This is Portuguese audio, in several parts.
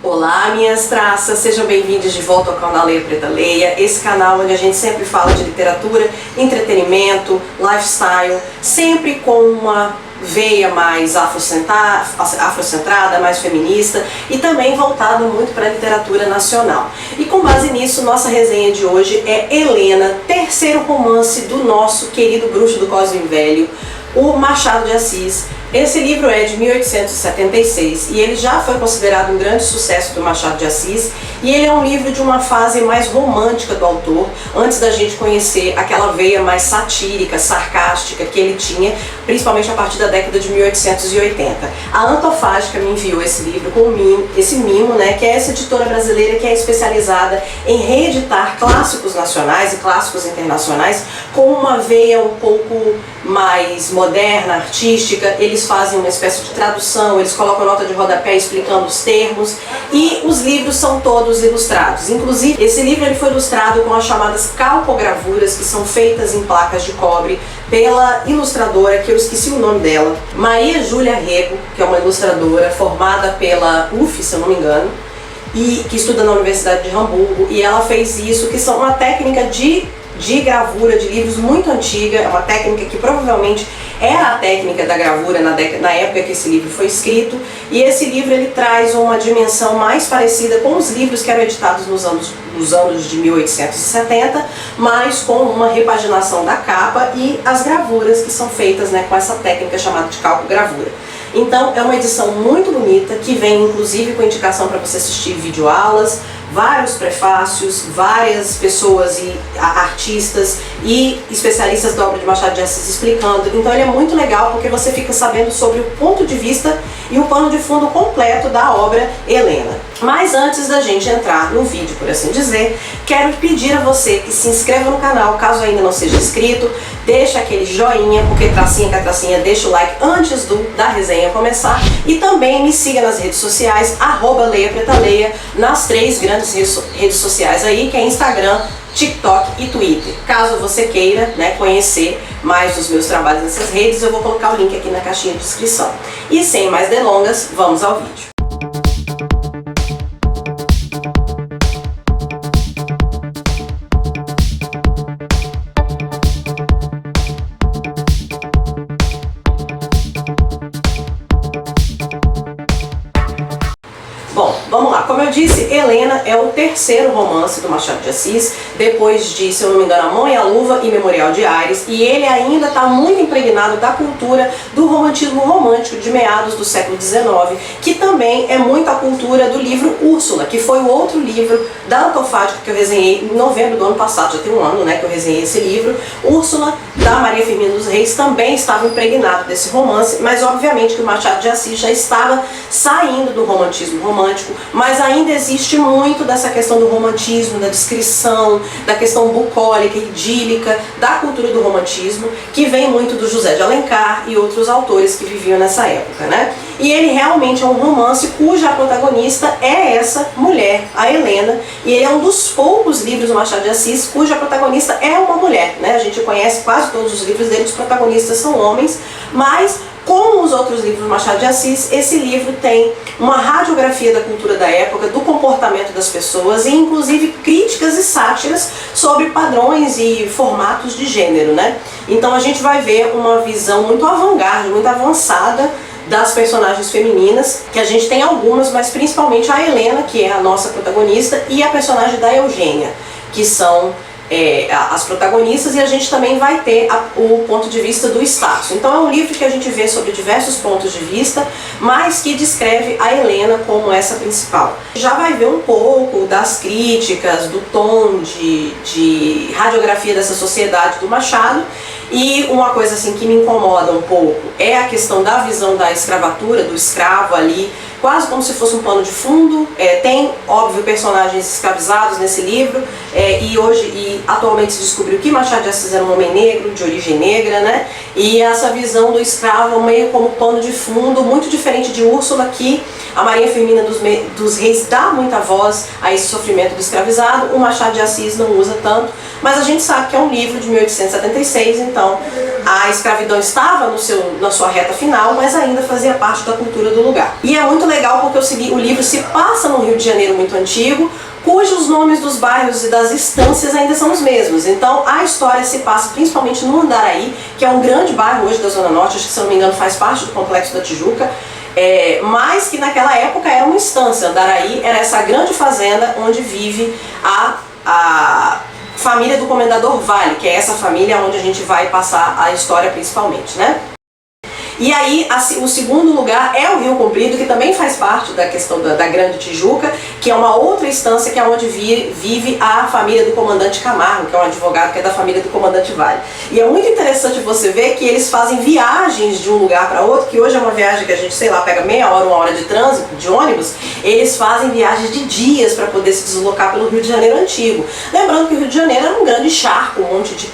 Olá, minhas traças, sejam bem-vindos de volta ao canal Leia Preta Leia, esse canal onde a gente sempre fala de literatura, entretenimento, lifestyle, sempre com uma veia mais afrocentrada, mais feminista e também voltado muito para a literatura nacional. E com base nisso, nossa resenha de hoje é Helena, terceiro romance do nosso querido bruxo do Cosme Velho, o Machado de Assis. Esse livro é de 1876 e ele já foi considerado um grande sucesso do Machado de Assis, e ele é um livro de uma fase mais romântica do autor, antes da gente conhecer aquela veia mais satírica, sarcástica que ele tinha, principalmente a partir da década de 1880. A Antofágica me enviou esse livro com esse mimo, que é essa editora brasileira que é especializada em reeditar clássicos nacionais e clássicos internacionais com uma veia um pouco mais moderna, artística. Eles fazem uma espécie de tradução, eles colocam nota de rodapé explicando os termos, e os livros são todos ilustrados. Inclusive, esse livro ele foi ilustrado com as chamadas calcogravuras, que são feitas em placas de cobre pela ilustradora, que eu esqueci o nome dela, Maria Júlia Rego, que é uma ilustradora formada pela UF, se eu não me engano, e que estuda na Universidade de Hamburgo, e ela fez isso, que são uma técnica de gravura de livros muito antiga, é uma técnica que provavelmente era a técnica da gravura na época que esse livro foi escrito, e esse livro ele traz uma dimensão mais parecida com os livros que eram editados nos anos de 1870, mas com uma repaginação da capa e as gravuras que são feitas com essa técnica chamada de calcogravura. Então é uma edição muito bonita, que vem inclusive com indicação para você assistir videoaulas, vários prefácios, várias pessoas e artistas e especialistas da obra de Machado de Assis explicando. Então ele é muito legal porque você fica sabendo sobre o ponto de vista e o pano de fundo completo da obra Helena. Mas antes da gente entrar no vídeo, por assim dizer, quero pedir a você que se inscreva no canal, caso ainda não seja inscrito, deixa aquele joinha, porque tracinha com a tracinha, deixa o like antes da resenha começar, e também me siga nas redes sociais, @LeiaPretaLeia, nas 3 grandes redes sociais aí, que é Instagram, TikTok e Twitter. Caso você queira conhecer mais dos meus trabalhos nessas redes, eu vou colocar o link aqui na caixinha de descrição. E sem mais delongas, vamos ao vídeo. Bom, vamos lá. Como eu disse, Helena é o terceiro romance do Machado de Assis, depois de, se eu não me engano, A Mão e a Luva e Memorial de Ares, e ele ainda está muito impregnado da cultura do romantismo romântico de meados do século XIX, que também é muito a cultura do livro Úrsula, que foi o outro livro da Antofágica que eu resenhei em novembro do ano passado, já tem um ano que eu resenhei esse livro. Úrsula, da Maria Firmina dos Reis, também estava impregnado desse romance, mas obviamente que o Machado de Assis já estava saindo do romantismo romântico, mas ainda existe muito dessa questão do romantismo, da descrição, da questão bucólica, idílica, da cultura do romantismo, que vem muito do José de Alencar e outros autores que viviam nessa época, E ele realmente é um romance cuja protagonista é essa mulher, a Helena, e ele é um dos poucos livros do Machado de Assis cuja protagonista é uma mulher, A gente conhece quase todos os livros dele, os protagonistas são homens, mas como os outros livros do Machado de Assis, esse livro tem uma radiografia da cultura da época, do comportamento das pessoas e inclusive críticas e sátiras sobre padrões e formatos de gênero, Então a gente vai ver uma visão muito avant-garde, muito avançada das personagens femininas, que a gente tem algumas, mas principalmente a Helena, que é a nossa protagonista, e a personagem da Eugênia, que são as protagonistas, e a gente também vai ter o ponto de vista do Estácio. Então é um livro que a gente vê sobre diversos pontos de vista, mas que descreve a Helena como essa principal. Já vai ver um pouco das críticas, do tom de radiografia dessa sociedade do Machado, e uma coisa assim que me incomoda um pouco é a questão da visão da escravatura, do escravo ali, quase como se fosse um pano de fundo. Tem, óbvio, personagens escravizados nesse livro, e atualmente se descobriu que Machado de Assis era um homem negro, de origem negra, E essa visão do escravo meio como pano de fundo, muito diferente de Úrsula, que A Maria Firmina dos Reis dá muita voz a esse sofrimento do escravizado, o Machado de Assis não usa tanto, mas a gente sabe que é um livro de 1876, então a escravidão estava na sua reta final, mas ainda fazia parte da cultura do lugar. E é muito legal porque o livro se passa num Rio de Janeiro muito antigo, cujos nomes dos bairros e das estâncias ainda são os mesmos. Então a história se passa principalmente no Andaraí, que é um grande bairro hoje da Zona Norte, acho que, se não me engano, faz parte do Complexo da Tijuca, mas que naquela época era uma estância. Andaraí era essa grande fazenda onde vive a família do Comendador Vale, que é essa família onde a gente vai passar a história principalmente, né? E aí, o segundo lugar é o Rio Comprido, que também faz parte da questão da Grande Tijuca, que é uma outra instância, que é onde vive a família do Comandante Camargo, que é um advogado que é da família do Comandante Vale. E é muito interessante você ver que eles fazem viagens de um lugar para outro, que hoje é uma viagem que a gente, sei lá, pega meia hora, 1 hora de trânsito, de ônibus. Eles fazem viagens de dias para poder se deslocar pelo Rio de Janeiro antigo. Lembrando que o Rio de Janeiro era um grande charco, um monte de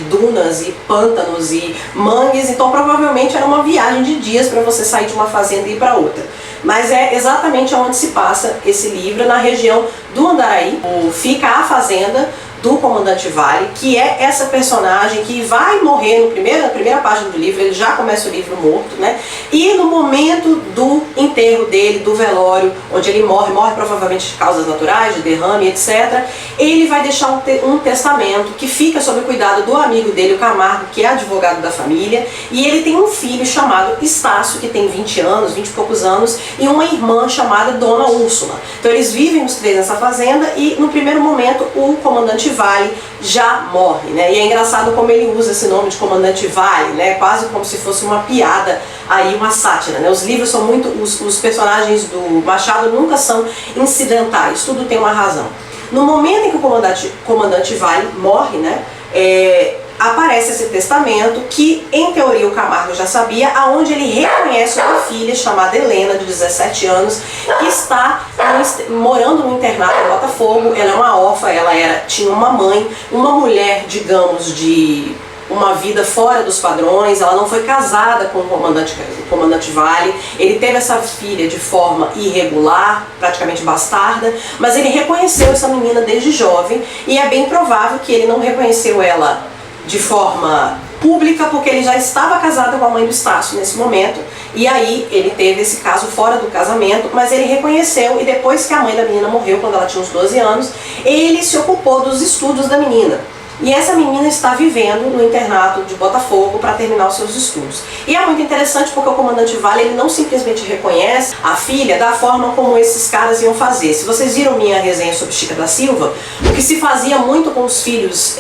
dunas e pântanos e mangues, então provavelmente era uma viagem de dias para você sair de uma fazenda e ir para outra. Mas é exatamente onde se passa esse livro, na região do Andaraí. Fica a fazenda do Comandante Vale, que é essa personagem que vai morrer na primeira página do livro. Ele já começa o livro morto, né? E no momento do enterro dele, do velório, onde ele morre provavelmente de causas naturais, de derrame, etc., ele vai deixar um testamento que fica sob o cuidado do amigo dele, o Camargo, que é advogado da família, e ele tem um filho chamado Estácio, que tem 20 anos, 20 e poucos anos, e uma irmã chamada Dona Úrsula. Então eles vivem os três nessa fazenda e no primeiro momento o Comandante Vale já morre, né? E é engraçado como ele usa esse nome de Comandante Vale, né? Quase como se fosse uma piada, aí uma sátira, né? Os livros são muito, os personagens do Machado nunca são incidentais, tudo tem uma razão. No momento em que o Comandante Vale morre, né? Aparece esse testamento que, em teoria, o Camargo já sabia, aonde ele reconhece uma filha chamada Helena, de 17 anos, que está morando no internato em Botafogo. Ela é uma órfã, tinha uma mãe, uma mulher, digamos, de uma vida fora dos padrões. Ela não foi casada com o Comandante Vale. Ele teve essa filha de forma irregular, praticamente bastarda, mas ele reconheceu essa menina desde jovem, e é bem provável que ele não reconheceu ela de forma pública, porque ele já estava casado com a mãe do Estácio nesse momento, e aí ele teve esse caso fora do casamento, mas ele reconheceu, e depois que a mãe da menina morreu, quando ela tinha uns 12 anos, ele se ocupou dos estudos da menina. E essa menina está vivendo no internato de Botafogo para terminar os seus estudos. E é muito interessante porque o Comandante Vale, ele não simplesmente reconhece a filha da forma como esses caras iam fazer. Se vocês viram minha resenha sobre Chica da Silva, o que se fazia muito com os filhos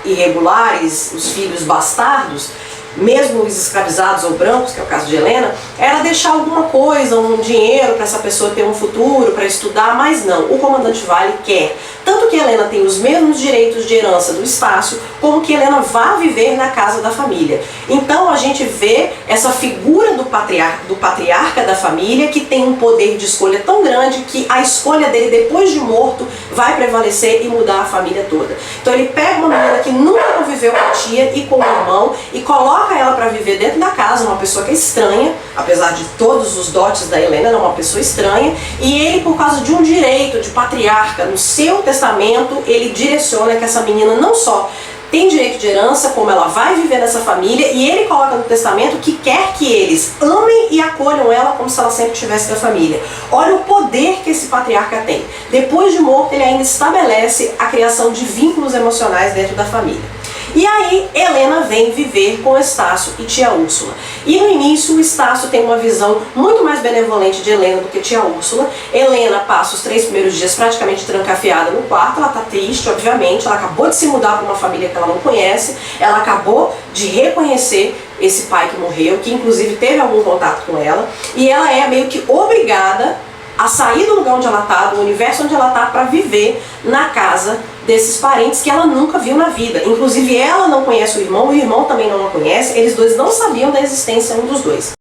irregulares, os filhos bastardos, mesmo os escravizados ou brancos, que é o caso de Helena, era deixar alguma coisa, um dinheiro para essa pessoa ter um futuro, para estudar, mas não, o Comandante Vale quer. Tanto que Helena tem os mesmos direitos de herança do Estácio, como que Helena vá viver na casa da família. Então a gente vê essa figura do patriarca da família, que tem um poder de escolha tão grande que a escolha dele depois de morto vai prevalecer e mudar a família toda. Então ele pega uma menina que nunca conviveu com a tia e com o irmão e coloca ela para viver dentro da casa, uma pessoa que é estranha, apesar de todos os dotes da Helena, ela é uma pessoa estranha, e ele, por causa de um direito de patriarca no seu testamento, ele direciona que essa menina não só tem direito de herança, como ela vai viver nessa família, e ele coloca no testamento que quer que eles amem e acolham ela como se ela sempre tivesse da família. Olha o poder que esse patriarca tem. Depois de morto, ele ainda estabelece a criação de vínculos emocionais dentro da família. E aí Helena vem viver com Estácio e tia Úrsula. E no início o Estácio tem uma visão muito mais benevolente de Helena do que tia Úrsula. Helena passa os 3 primeiros dias praticamente trancafiada no quarto, ela está triste, obviamente, ela acabou de se mudar para uma família que ela não conhece, ela acabou de reconhecer esse pai que morreu, que inclusive teve algum contato com ela, e ela é meio que obrigada a sair do lugar onde ela está, do universo onde ela está, para viver na casa desses parentes que ela nunca viu na vida. Inclusive ela não conhece o irmão também não a conhece, eles dois não sabiam da existência um dos dois.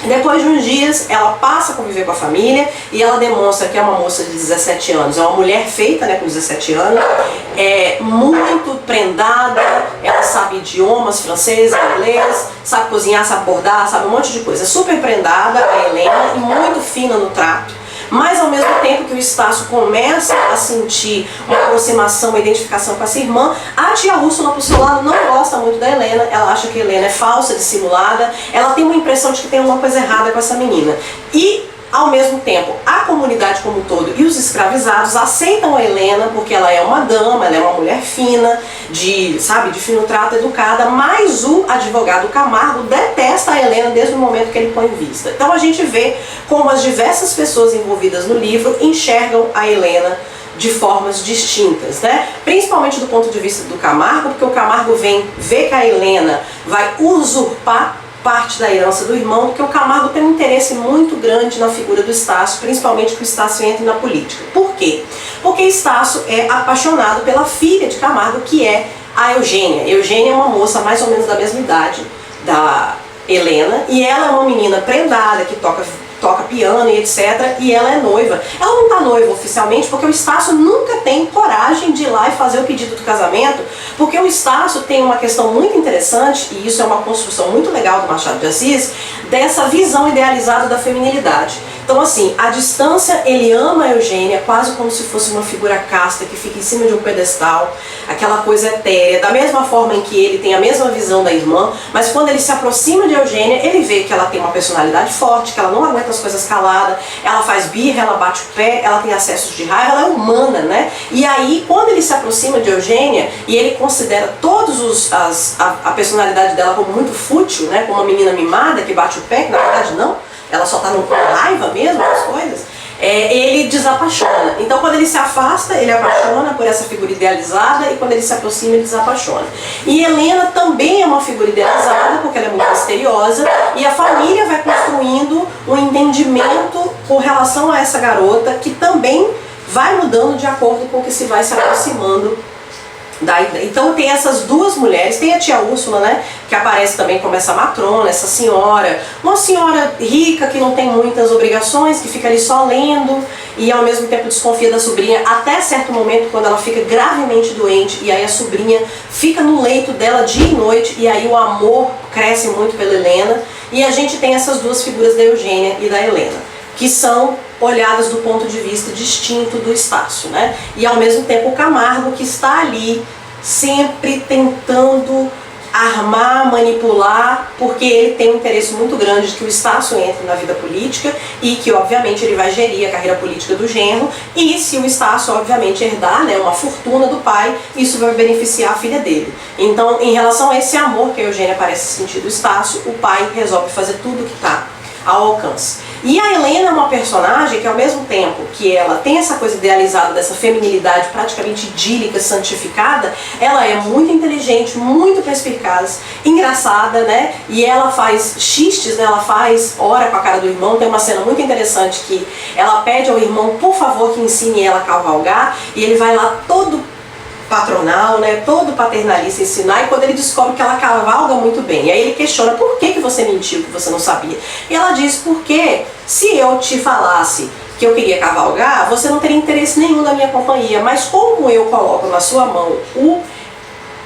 Depois de uns dias, ela passa a conviver com a família e ela demonstra que é uma moça de 17 anos, é uma mulher feita, né, com 17 anos, é muito prendada, ela sabe idiomas, francês, inglês, sabe cozinhar, sabe bordar, sabe um monte de coisa. É super prendada, a Helena, e muito fina no trato. Mas ao mesmo tempo que o Estácio começa a sentir uma aproximação, uma identificação com essa irmã, a tia Úrsula, por seu lado, não gosta muito da Helena, ela acha que a Helena é falsa, dissimulada, ela tem uma impressão de que tem alguma coisa errada com essa menina. E ao mesmo tempo, a comunidade como um todo e os escravizados aceitam a Helena porque ela é uma dama, ela é uma mulher fina, de fino trato, educada, mas o advogado Camargo detesta a Helena desde o momento que ele põe em vista. Então a gente vê como as diversas pessoas envolvidas no livro enxergam a Helena de formas distintas, né? Principalmente do ponto de vista do Camargo, porque o Camargo vê que a Helena vai usurpar parte da herança do irmão, porque o Camargo tem um interesse muito grande na figura do Estácio, principalmente que o Estácio entre na política. Por quê? Porque Estácio é apaixonado pela filha de Camargo, que é a Eugênia. Eugênia é uma moça mais ou menos da mesma idade da Helena, e ela é uma menina prendada, que toca piano e etc, e ela é noiva. Ela não está noiva oficialmente porque o Estácio nunca tem coragem de ir lá e fazer o pedido do casamento, porque o Estácio tem uma questão muito interessante, e isso é uma construção muito legal do Machado de Assis, dessa visão idealizada da feminilidade. Então assim, à distância ele ama a Eugênia quase como se fosse uma figura casta que fica em cima de um pedestal, aquela coisa etérea, da mesma forma em que ele tem a mesma visão da irmã, mas quando ele se aproxima de Eugênia, ele vê que ela tem uma personalidade forte, que ela não aguenta as coisas caladas, ela faz birra, ela bate o pé, ela tem acessos de raiva, ela é humana, né? E aí, quando ele se aproxima de Eugênia e ele considera a personalidade dela como muito fútil, né? Como uma menina mimada que bate o pé, que na verdade não, ela só está com raiva mesmo das coisas, ele desapaixona. Então quando ele se afasta, ele apaixona por essa figura idealizada, e quando ele se aproxima, ele desapaixona. E Helena também é uma figura idealizada, porque ela é muito misteriosa, e a família vai construindo um entendimento com relação a essa garota, que também vai mudando de acordo com o que se vai se aproximando. Então tem essas duas mulheres, tem a tia Úrsula, né, que aparece também como essa matrona, essa senhora, uma senhora rica que não tem muitas obrigações, que fica ali só lendo e ao mesmo tempo desconfia da sobrinha, até certo momento quando ela fica gravemente doente, e aí a sobrinha fica no leito dela dia e noite, e aí o amor cresce muito pela Helena, e a gente tem essas duas figuras da Eugênia e da Helena, que são olhadas do ponto de vista distinto do Estácio, né? E ao mesmo tempo o Camargo, que está ali sempre tentando armar, manipular, porque ele tem um interesse muito grande de que o Estácio entre na vida política e que obviamente ele vai gerir a carreira política do genro, e se o Estácio obviamente herdar, né, uma fortuna do pai, isso vai beneficiar a filha dele. Então, em relação a esse amor que a Eugênia parece sentir do Estácio, o pai resolve fazer tudo o que está ao alcance. E a Helena é uma personagem que, ao mesmo tempo que ela tem essa coisa idealizada dessa feminilidade praticamente idílica, santificada, ela é muito inteligente, muito perspicaz, engraçada, né? E ela faz xistes, né? Ela ora com a cara do irmão. Tem uma cena muito interessante que ela pede ao irmão, por favor, que ensine ela a cavalgar, e ele vai lá todo patronal, né, todo paternalista ensinar, e quando ele descobre que ela cavalga muito bem, e aí ele questiona: por que você mentiu, que você não sabia? E ela diz: porque se eu te falasse que eu queria cavalgar, você não teria interesse nenhum na minha companhia, mas como eu coloco na sua mão o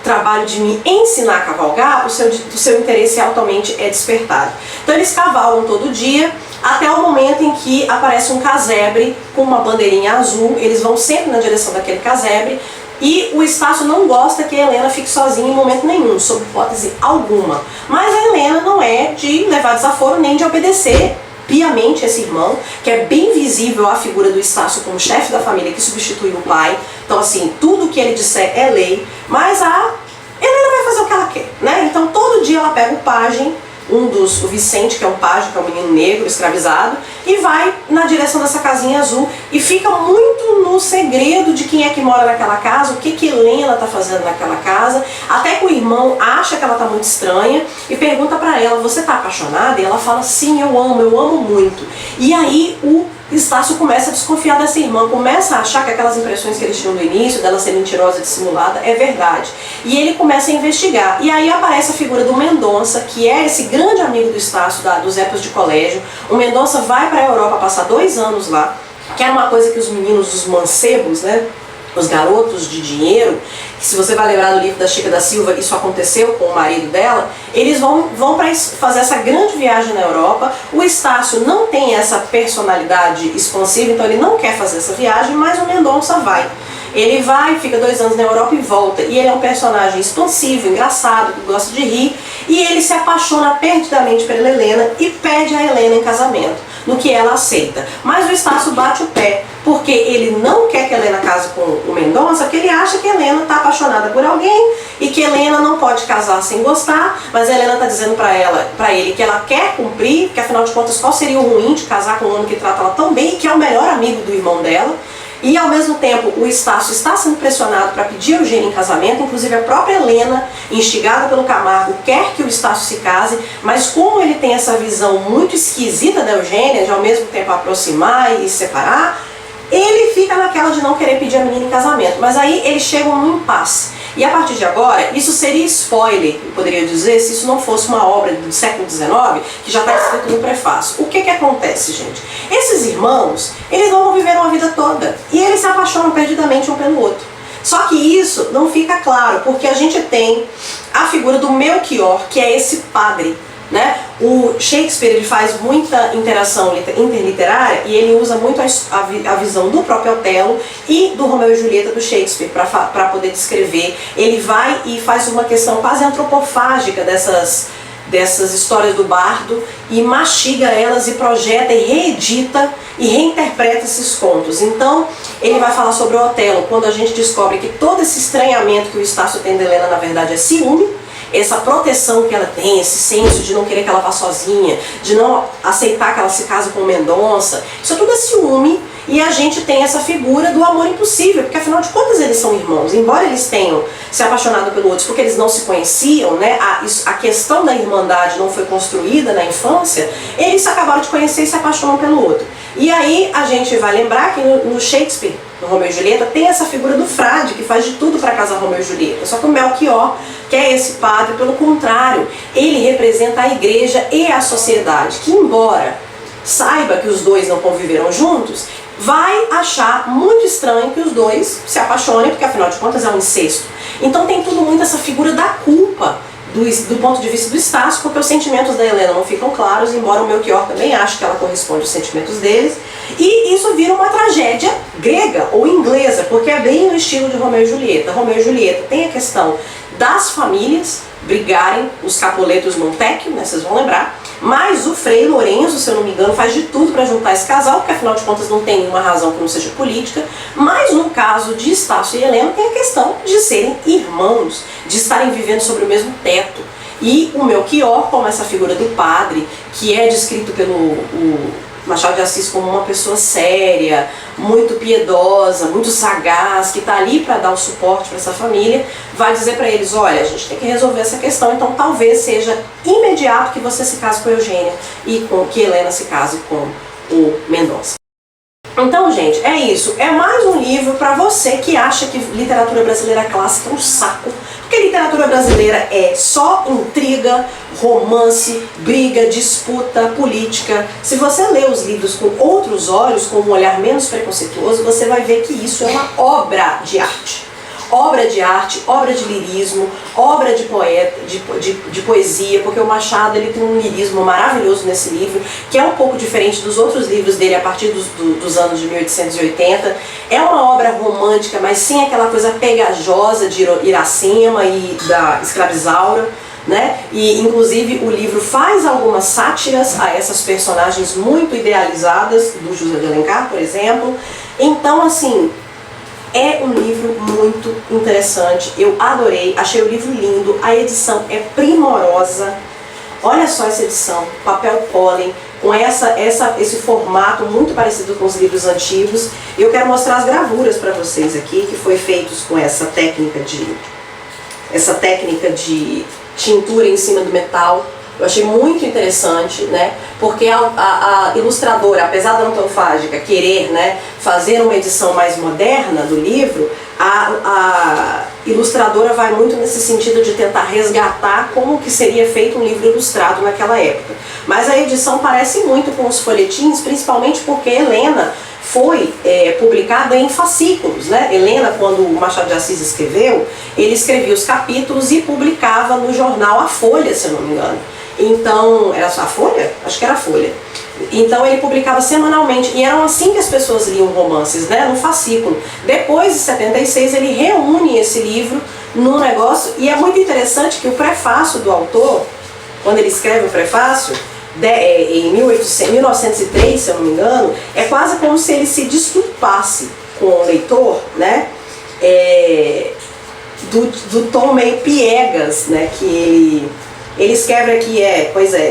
trabalho de me ensinar a cavalgar, o seu interesse altamente é despertado. Então eles cavalgam todo dia, até o momento em que aparece um casebre com uma bandeirinha azul. Eles vão sempre na direção daquele casebre, e o Estácio não gosta que a Helena fique sozinha em momento nenhum, sob hipótese alguma. Mas a Helena não é de levar desaforo nem de obedecer piamente esse irmão, que é bem visível a figura do Estácio como chefe da família que substitui o pai. Então assim, tudo que ele disser é lei, mas a Helena vai fazer o que ela quer, né? Então todo dia ela pega o pajem, o Vicente, que é um pajem, que é um menino negro escravizado, e vai na direção dessa casinha azul, e fica muito no segredo de quem é que mora naquela casa, o que Helena está fazendo naquela casa, até que o irmão acha que ela está muito estranha e pergunta para ela: você está apaixonada? E ela fala: sim, eu amo muito. E aí o Estácio começa a desconfiar dessa irmã, começa a achar que aquelas impressões que eles tinham no início, dela ser mentirosa, dissimulada, é verdade. E ele começa a investigar. E aí aparece a figura do Mendonça, que é esse grande amigo do Estácio, dos épocas de colégio. O Mendonça vai para a Europa passar 2 anos lá, que era uma coisa que os meninos, os mancebos, né, os garotos de dinheiro, que se você vai lembrar do livro da Chica da Silva, isso aconteceu com o marido dela, eles vão para fazer essa grande viagem na Europa. O Estácio não tem essa personalidade expansiva, então ele não quer fazer essa viagem, mas o Mendonça vai. Ele vai, fica 2 anos na Europa e volta. E ele é um personagem expansivo, engraçado, que gosta de rir. E ele se apaixona perdidamente pela Helena e pede a Helena em casamento, no que ela aceita. Mas o Estácio bate o pé, porque ele não quer que a Helena case com o Mendonça, porque ele acha que a Helena está apaixonada por alguém e que a Helena não pode casar sem gostar, mas a Helena está dizendo para ele que ela quer cumprir, que afinal de contas qual seria o ruim de casar com um homem que trata ela tão bem e que é o melhor amigo do irmão dela. E ao mesmo tempo o Estácio está sendo pressionado para pedir a Eugênia em casamento, inclusive a própria Helena, instigada pelo Camargo, quer que o Estácio se case, mas como ele tem essa visão muito esquisita da Eugênia, de ao mesmo tempo aproximar e separar, ele fica naquela de não querer pedir a menina em casamento. Mas aí eles chegam num impasse. E a partir de agora, isso seria spoiler, eu poderia dizer, se isso não fosse uma obra do século XIX, que já está escrito no prefácio. O que que acontece, gente? Esses irmãos, eles não viveram a vida toda. E eles se apaixonam perdidamente um pelo outro. Só que isso não fica claro, porque a gente tem a figura do Melchior, que é esse padre, né? O Shakespeare ele faz muita interação interliterária e ele usa muito a visão do próprio Otelo e do Romeu e Julieta do Shakespeare para poder descrever. Ele vai e faz uma questão quase antropofágica dessas histórias do bardo e mastiga elas e projeta e reedita e reinterpreta esses contos. Então ele vai falar sobre o Otelo, quando a gente descobre que todo esse estranhamento que o Estácio tem de Helena na verdade é ciúme, essa proteção que ela tem, esse senso de não querer que ela vá sozinha, de não aceitar que ela se case com o Mendonça, isso tudo é ciúme. E a gente tem essa figura do amor impossível, porque afinal de contas eles são irmãos, embora eles tenham se apaixonado pelo outro porque eles não se conheciam, né? A questão da irmandade não foi construída na infância, eles acabaram de conhecer e se apaixonam pelo outro. E aí a gente vai lembrar que no Shakespeare, no Romeu e Julieta, tem essa figura do frade que faz de tudo para casar Romeu e Julieta. Só que o Melchior, que é esse padre, pelo contrário, ele representa a igreja e a sociedade, que embora saiba que os dois não conviveram juntos, vai achar muito estranho que os dois se apaixonem, porque afinal de contas é um incesto. Então tem tudo muito essa figura da culpa do ponto de vista do Estácio, porque os sentimentos da Helena não ficam claros, embora o Melchior também ache que ela corresponde aos sentimentos deles, e isso vira uma tragédia grega ou inglesa, porque é bem no estilo de Romeu e Julieta. Romeu e Julieta tem a questão das famílias brigarem, os Capuletos Montecchio, né, vocês vão lembrar, mas o Frei Lourenço, se eu não me engano, faz de tudo para juntar esse casal, porque afinal de contas não tem nenhuma razão que não seja política. Mas no caso de Estácio e Helena tem a questão de serem irmãos, de estarem vivendo sobre o mesmo teto. E o Melchior, como essa figura do padre, que é descrito pelo Machado de Assis como uma pessoa séria, muito piedosa, muito sagaz, que está ali para dar o suporte para essa família, vai dizer para eles, olha, a gente tem que resolver essa questão, então talvez seja imediato que você se case com a Eugênia e que Helena se case com o Mendonça. Então, gente, é isso. É mais um livro para você que acha que literatura brasileira clássica é um saco. Porque literatura brasileira é só intriga, romance, briga, disputa, política. Se você lê os livros com outros olhos, com um olhar menos preconceituoso, você vai ver que isso é uma obra de arte. Obra de arte, obra de lirismo, obra de poesia, porque o Machado ele tem um lirismo maravilhoso nesse livro, que é um pouco diferente dos outros livros dele a partir dos anos de 1880. É uma obra romântica, mas sem aquela coisa pegajosa de Iracema e da Escravizaura, né? E inclusive o livro faz algumas sátiras a essas personagens muito idealizadas, do José de Alencar, por exemplo. Então, assim, é um livro muito interessante, eu adorei, achei o livro lindo, a edição é primorosa. Olha só essa edição, papel pólen, com esse formato muito parecido com os livros antigos. Eu quero mostrar as gravuras para vocês aqui, que foi feitos com essa técnica de tintura em cima do metal. Eu achei muito interessante, né? Porque a ilustradora, apesar da antofágica querer, né, fazer uma edição mais moderna do livro, a ilustradora vai muito nesse sentido de tentar resgatar como que seria feito um livro ilustrado naquela época. Mas a edição parece muito com os folhetins, principalmente porque Helena foi publicada em fascículos, né? Helena, quando o Machado de Assis escreveu, ele escrevia os capítulos e publicava no jornal A Folha, se eu não me engano. Então, era só a Folha? Acho que era a Folha. Então ele publicava semanalmente, e eram assim que as pessoas liam romances, né, no fascículo. Depois, em 76, ele reúne esse livro num negócio, e é muito interessante que o prefácio do autor, quando ele escreve o prefácio, em 1903, se eu não me engano, é quase como se ele se desculpasse com o leitor, né, do tom meio piegas, né, que ele escreve aqui,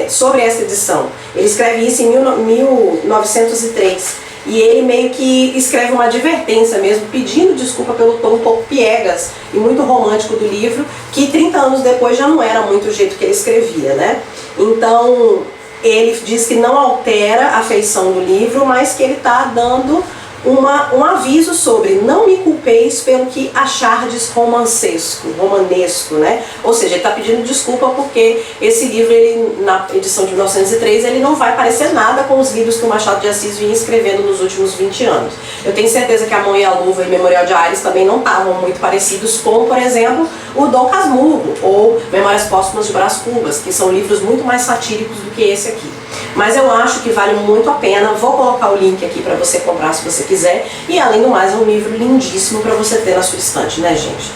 sobre essa edição. Ele escreve isso em 1903. E ele meio que escreve uma advertência mesmo, pedindo desculpa pelo tom um pouco piegas e muito romântico do livro, que 30 anos depois já não era muito o jeito que ele escrevia, né? Então, ele diz que não altera a feição do livro, mas que ele está dando um aviso sobre: não me culpeis pelo que achardes romanesco, né? Ou seja, ele está pedindo desculpa porque esse livro, ele, na edição de 1903, ele não vai parecer nada com os livros que o Machado de Assis vinha escrevendo nos últimos 20 anos. Eu tenho certeza que A Mão e a Luva e Memorial de Ares também não estavam muito parecidos com, por exemplo, o Dom Casmurro ou Memórias Póstumas de Brás Cubas, que são livros muito mais satíricos do que esse aqui. Mas eu acho que vale muito a pena. Vou colocar o link aqui para você comprar se você quiser. E além do mais, é um livro lindíssimo para você ter na sua estante, né, gente?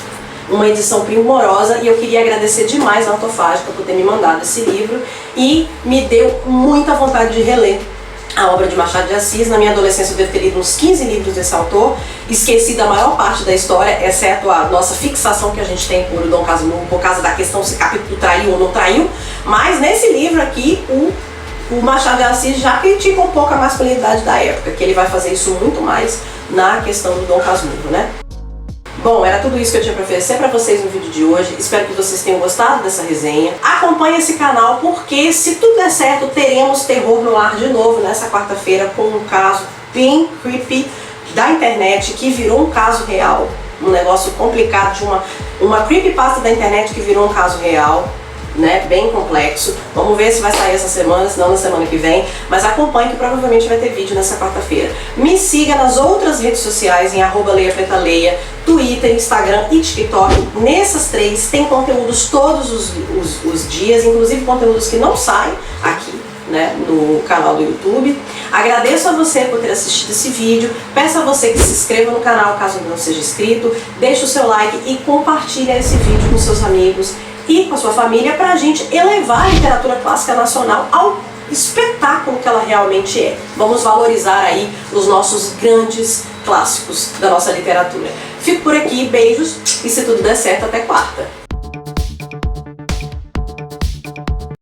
Uma edição primorosa, e eu queria agradecer demais a Antofágica por ter me mandado esse livro, e me deu muita vontade de reler a obra de Machado de Assis. Na minha adolescência eu devo ter lido uns 15 livros desse autor, esqueci da maior parte da história, exceto a nossa fixação que a gente tem por Dom Casmurro, por causa da questão se capítulo traiu ou não traiu. Mas nesse livro aqui, o Machado de Assis já critica um pouco a masculinidade da época, que ele vai fazer isso muito mais na questão do Dom Casmurro, né? Bom, era tudo isso que eu tinha para oferecer para vocês no vídeo de hoje. Espero que vocês tenham gostado dessa resenha. Acompanhe esse canal porque, se tudo der certo, teremos Terror no Ar de novo nessa quarta-feira, com um caso bem creepy da internet que virou um caso real. Um negócio complicado de uma creepypasta da internet que virou um caso real, né, bem complexo. Vamos ver se vai sair essa semana, se não na semana que vem, mas acompanhe que provavelmente vai ter vídeo nessa quarta-feira. Me siga nas outras redes sociais em @leiapretaleia, Twitter, Instagram e TikTok. Nessas três tem conteúdos todos os dias, inclusive conteúdos que não saem aqui, né, no canal do YouTube. Agradeço a você por ter assistido esse vídeo, peço a você que se inscreva no canal caso não seja inscrito, deixe o seu like e compartilhe esse vídeo com seus amigos e com a sua família, para a gente elevar a literatura clássica nacional ao espetáculo que ela realmente é. Vamos valorizar aí os nossos grandes clássicos da nossa literatura. Fico por aqui, beijos, e se tudo der certo, até quarta.